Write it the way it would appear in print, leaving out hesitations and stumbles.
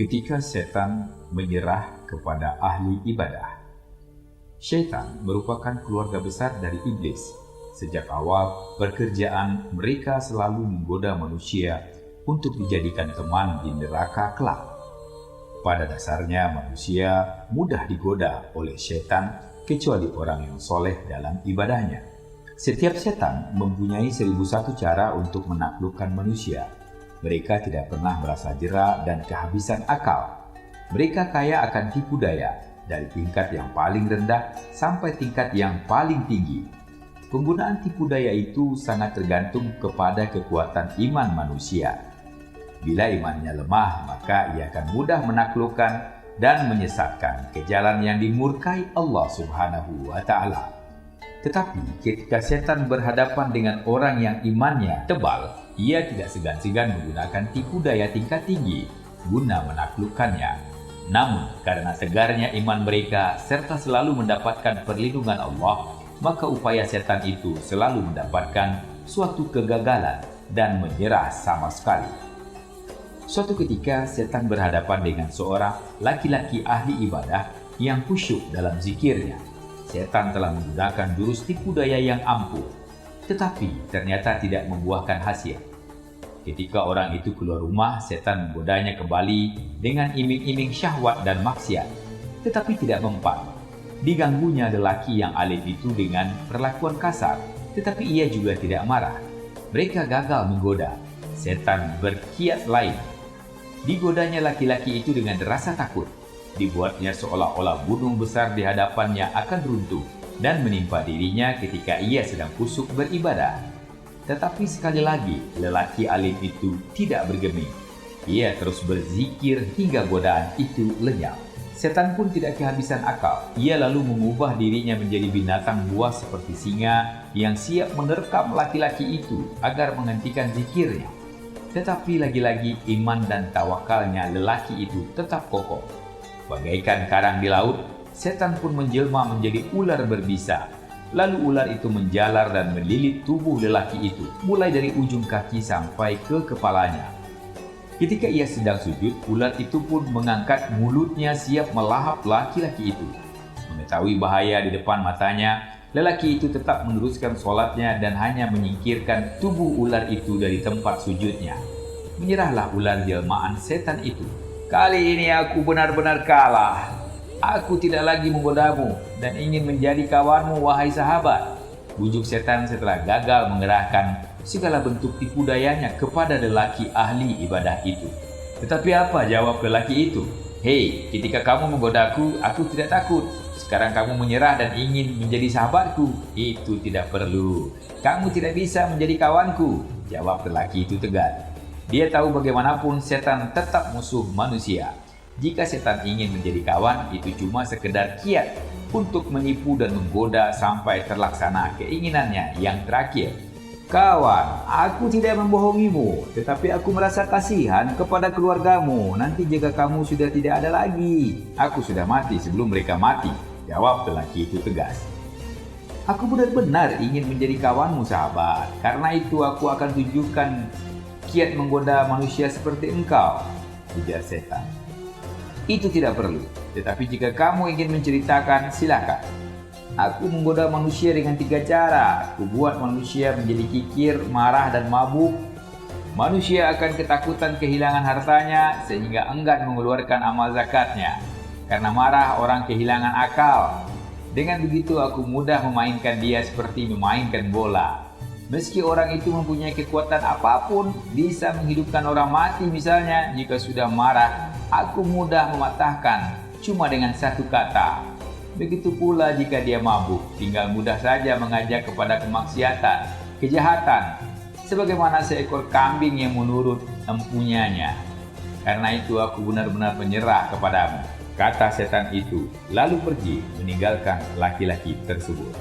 ketika setan menyerah kepada ahli ibadah. Syaitan merupakan keluarga besar dari iblis. Sejak awal, pekerjaan mereka selalu menggoda manusia untuk dijadikan teman di neraka kelak. Pada dasarnya manusia mudah digoda oleh syaitan kecuali orang yang soleh dalam ibadahnya. Setiap setan mempunyai 1001 cara untuk menaklukkan manusia. Mereka tidak pernah merasa jera dan kehabisan akal. Mereka kaya akan tipu daya, dari tingkat yang paling rendah sampai tingkat yang paling tinggi. Penggunaan tipu daya itu sangat tergantung kepada kekuatan iman manusia. Bila imannya lemah, maka ia akan mudah menaklukkan dan menyesatkan ke jalan yang dimurkai Allah Subhanahu wa Ta'ala. Tetapi ketika setan berhadapan dengan orang yang imannya tebal, ia tidak segan-segan menggunakan tipu daya tingkat tinggi guna menaklukkannya. Namun, karena tegarnya iman mereka serta selalu mendapatkan perlindungan Allah, maka upaya setan itu selalu mendapatkan suatu kegagalan dan menyerah sama sekali. Suatu ketika, setan berhadapan dengan seorang laki-laki ahli ibadah yang khusyuk dalam zikirnya. Setan telah menggunakan jurus tipu daya yang ampuh, tetapi ternyata tidak membuahkan hasil. Ketika orang itu keluar rumah, setan menggodanya kembali dengan iming-iming syahwat dan maksiat, tetapi tidak mempan. Diganggunya lelaki yang alim itu dengan perlakuan kasar, tetapi ia juga tidak marah. Mereka gagal menggoda. Setan berkiat lain. Digodanya laki-laki itu dengan rasa takut. Dibuatnya seolah-olah gunung besar di hadapannya akan runtuh dan menimpa dirinya ketika ia sedang khusyuk beribadah. Tetapi sekali lagi, lelaki alim itu tidak bergeming. Ia terus berzikir hingga godaan itu lenyap. Setan pun tidak kehabisan akal. Ia lalu mengubah dirinya menjadi binatang buas seperti singa yang siap menerkam laki-laki itu agar menghentikan zikirnya. Tetapi lagi-lagi iman dan tawakalnya lelaki itu tetap kokoh. Bagaikan karang di laut, setan pun menjelma menjadi ular berbisa. Lalu ular itu menjalar dan melilit tubuh lelaki itu, mulai dari ujung kaki sampai ke kepalanya. Ketika ia sedang sujud, ular itu pun mengangkat mulutnya siap melahap laki-laki itu. Mengetahui bahaya di depan matanya, lelaki itu tetap meneruskan sholatnya dan hanya menyingkirkan tubuh ular itu dari tempat sujudnya. Menyerahlah ular jelmaan setan itu. Kali ini aku benar-benar kalah. Aku tidak lagi menggodamu dan ingin menjadi kawanmu, wahai sahabat. Bujuk setan setelah gagal mengerahkan segala bentuk tipu dayanya kepada lelaki ahli ibadah itu. Tetapi apa jawab lelaki itu? Hei, ketika kamu menggodaku, aku tidak takut. Sekarang kamu menyerah dan ingin menjadi sahabatku. Itu tidak perlu. Kamu tidak bisa menjadi kawanku, jawab lelaki itu tegar. Dia tahu bagaimanapun setan tetap musuh manusia. Jika setan ingin menjadi kawan, itu cuma sekedar kiat untuk menipu dan menggoda sampai terlaksana keinginannya yang terakhir. Kawan, aku tidak membohongimu, tetapi aku merasa kasihan kepada keluargamu. Nanti jika kamu sudah tidak ada lagi, aku sudah mati sebelum mereka mati, jawab lelaki itu tegas. Aku benar-benar ingin menjadi kawanmu, sahabat. Karena itu aku akan tunjukkan kiat menggoda manusia seperti engkau, ujar setan. Itu tidak perlu, tetapi jika kamu ingin menceritakan, silakan. Aku menggoda manusia dengan 3 cara. Aku buat manusia menjadi kikir, marah, dan mabuk. Manusia akan ketakutan kehilangan hartanya sehingga enggan mengeluarkan amal zakatnya. Karena marah, orang kehilangan akal. Dengan begitu aku mudah memainkan dia seperti memainkan bola. Meski orang itu mempunyai kekuatan apapun, bisa menghidupkan orang mati misalnya, jika sudah marah, aku mudah mematahkan cuma dengan 1 kata. Begitu pula jika dia mabuk, tinggal mudah saja mengajak kepada kemaksiatan, kejahatan, sebagaimana seekor kambing yang menurut empunyanya. Karena itu aku benar-benar menyerah kepadamu, kata setan itu, lalu pergi meninggalkan laki-laki tersebut.